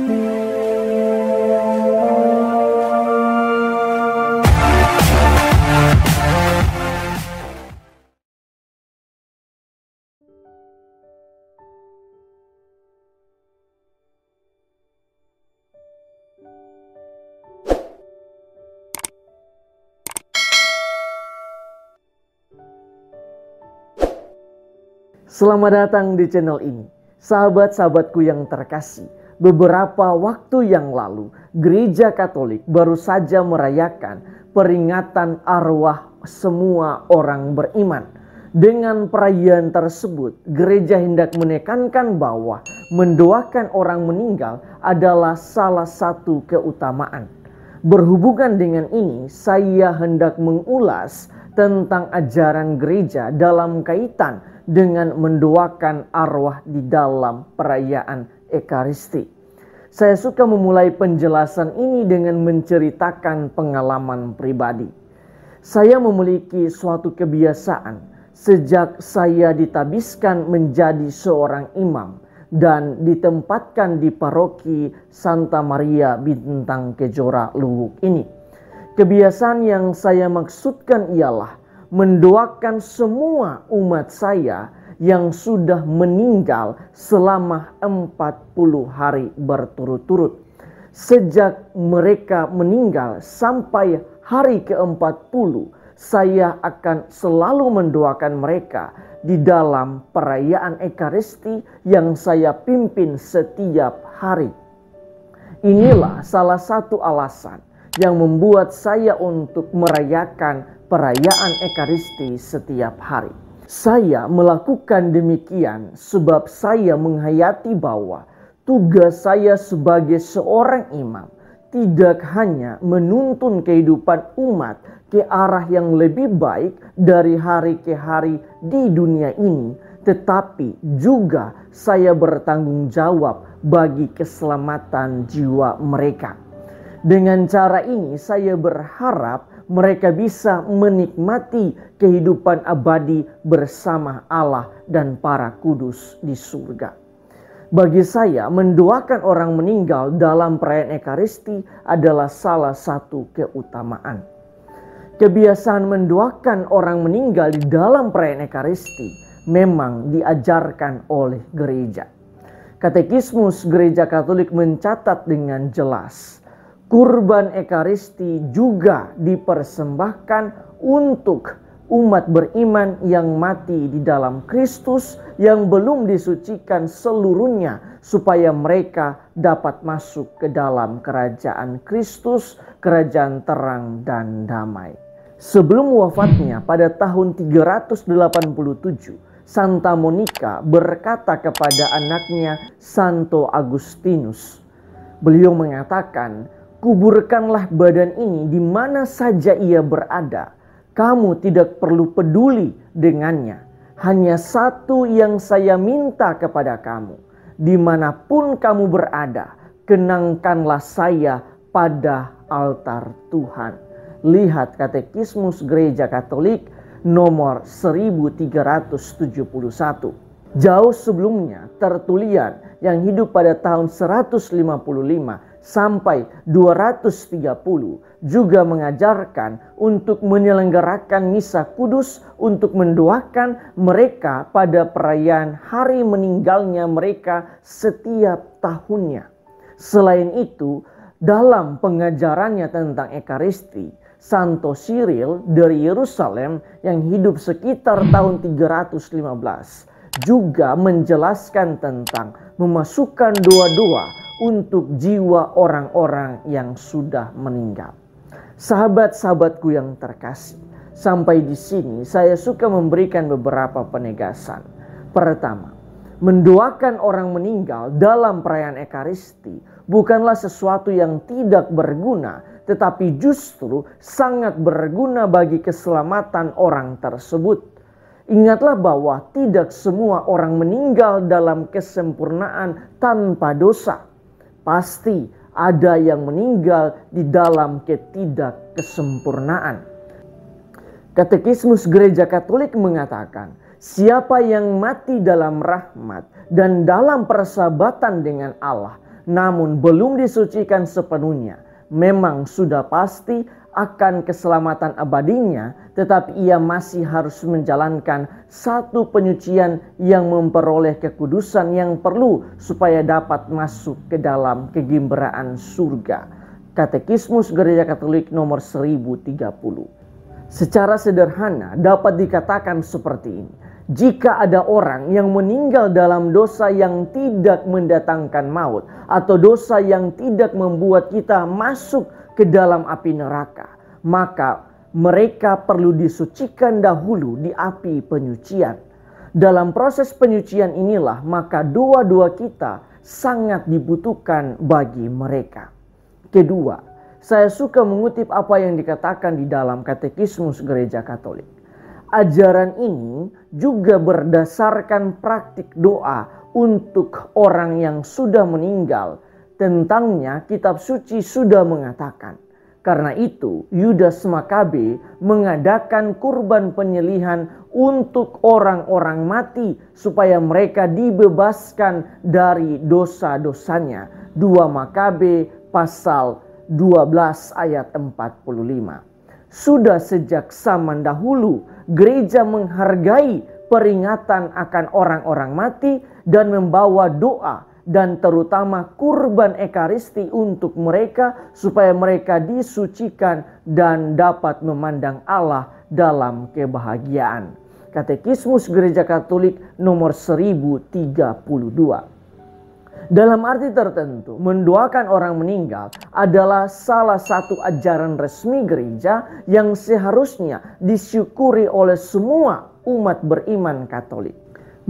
Selamat datang di channel ini, sahabat-sahabatku yang terkasih. Beberapa waktu yang lalu, Gereja Katolik baru saja merayakan peringatan arwah semua orang beriman. Dengan perayaan tersebut, gereja hendak menekankan bahwa mendoakan orang meninggal adalah salah satu keutamaan. Berhubungan dengan ini, saya hendak mengulas tentang ajaran gereja dalam kaitan dengan mendoakan arwah di dalam perayaan Ekaristi. Saya suka memulai penjelasan ini dengan menceritakan pengalaman pribadi. Saya memiliki suatu kebiasaan sejak saya ditabiskan menjadi seorang imam dan ditempatkan di paroki Santa Maria Bintang Kejora Luwuk ini. Kebiasaan yang saya maksudkan ialah mendoakan semua umat saya yang sudah meninggal selama 40 hari berturut-turut. Sejak mereka meninggal sampai hari ke-40, saya akan selalu mendoakan mereka di dalam perayaan Ekaristi yang saya pimpin setiap hari. Inilah salah satu alasan yang membuat saya untuk merayakan perayaan Ekaristi setiap hari. Saya melakukan demikian sebab saya menghayati bahwa tugas saya sebagai seorang imam tidak hanya menuntun kehidupan umat ke arah yang lebih baik dari hari ke hari di dunia ini, tetapi juga saya bertanggung jawab bagi keselamatan jiwa mereka. Dengan cara ini saya berharap mereka bisa menikmati kehidupan abadi bersama Allah dan para kudus di surga. Bagi saya, mendoakan orang meninggal dalam perayaan Ekaristi adalah salah satu keutamaan. Kebiasaan mendoakan orang meninggal di dalam perayaan Ekaristi memang diajarkan oleh gereja. Katekismus Gereja Katolik mencatat dengan jelas, kurban Ekaristi juga dipersembahkan untuk umat beriman yang mati di dalam Kristus yang belum disucikan seluruhnya supaya mereka dapat masuk ke dalam kerajaan Kristus, kerajaan terang dan damai. Sebelum wafatnya pada tahun 387, Santa Monica berkata kepada anaknya Santo Agustinus. Beliau mengatakan, "Kuburkanlah badan ini di mana saja ia berada. Kamu tidak perlu peduli dengannya. Hanya satu yang saya minta kepada kamu. Dimanapun kamu berada, kenangkanlah saya pada altar Tuhan." Lihat Katekismus Gereja Katolik nomor 1371. Jauh sebelumnya, Tertullian yang hidup pada tahun 155 sampai 230 juga mengajarkan untuk menyelenggarakan misa kudus untuk mendoakan mereka pada perayaan hari meninggalnya mereka setiap tahunnya. Selain itu, dalam pengajarannya tentang Ekaristi, Santo Cyril dari Yerusalem yang hidup sekitar tahun 315 juga menjelaskan tentang memasukkan doa-doa untuk jiwa orang-orang yang sudah meninggal. Sahabat-sahabatku yang terkasih, sampai di sini saya suka memberikan beberapa penegasan. Pertama, mendoakan orang meninggal dalam perayaan Ekaristi bukanlah sesuatu yang tidak berguna, tetapi justru sangat berguna bagi keselamatan orang tersebut. Ingatlah bahwa tidak semua orang meninggal dalam kesempurnaan tanpa dosa. Pasti ada yang meninggal di dalam ketidakkesempurnaan. Katekismus Gereja Katolik mengatakan, siapa yang mati dalam rahmat dan dalam persahabatan dengan Allah namun belum disucikan sepenuhnya. Memang sudah pasti akan keselamatan abadinya, tetapi ia masih harus menjalankan satu penyucian yang memperoleh kekudusan yang perlu supaya dapat masuk ke dalam kegembiraan surga. Katekismus Gereja Katolik nomor 1030. Secara sederhana dapat dikatakan seperti ini. Jika ada orang yang meninggal dalam dosa yang tidak mendatangkan maut, atau dosa yang tidak membuat kita masuk ke dalam api neraka, maka mereka perlu disucikan dahulu di api penyucian. Dalam proses penyucian inilah maka doa-doa kita sangat dibutuhkan bagi mereka. Kedua, saya suka mengutip apa yang dikatakan di dalam Katekismus Gereja Katolik. Ajaran ini juga berdasarkan praktik doa untuk orang yang sudah meninggal. Tentangnya kitab suci sudah mengatakan. Karena itu Yudas Makabe mengadakan kurban penyelihan untuk orang-orang mati supaya mereka dibebaskan dari dosa-dosanya. 2 Makabe pasal 12 ayat 45. Sudah sejak zaman dahulu gereja menghargai peringatan akan orang-orang mati dan membawa doa dan terutama kurban ekaristi untuk mereka supaya mereka disucikan dan dapat memandang Allah dalam kebahagiaan. Katekismus Gereja Katolik nomor 1032. Dalam arti tertentu, mendoakan orang meninggal adalah salah satu ajaran resmi gereja yang seharusnya disyukuri oleh semua umat beriman Katolik.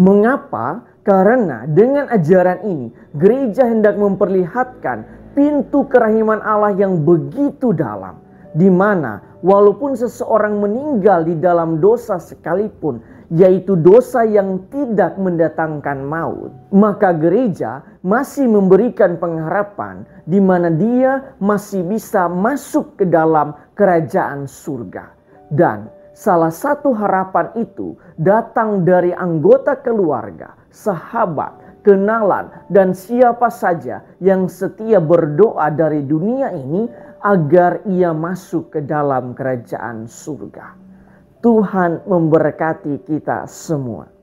Mengapa? Karena dengan ajaran ini, gereja hendak memperlihatkan pintu kerahiman Allah yang begitu dalam, di mana walaupun seseorang meninggal di dalam dosa sekalipun, yaitu dosa yang tidak mendatangkan maut, maka gereja masih memberikan pengharapan di mana dia masih bisa masuk ke dalam kerajaan surga. Dan salah satu harapan itu datang dari anggota keluarga, sahabat, kenalan, dan siapa saja yang setia berdoa dari dunia ini agar ia masuk ke dalam kerajaan surga. Tuhan memberkati kita semua.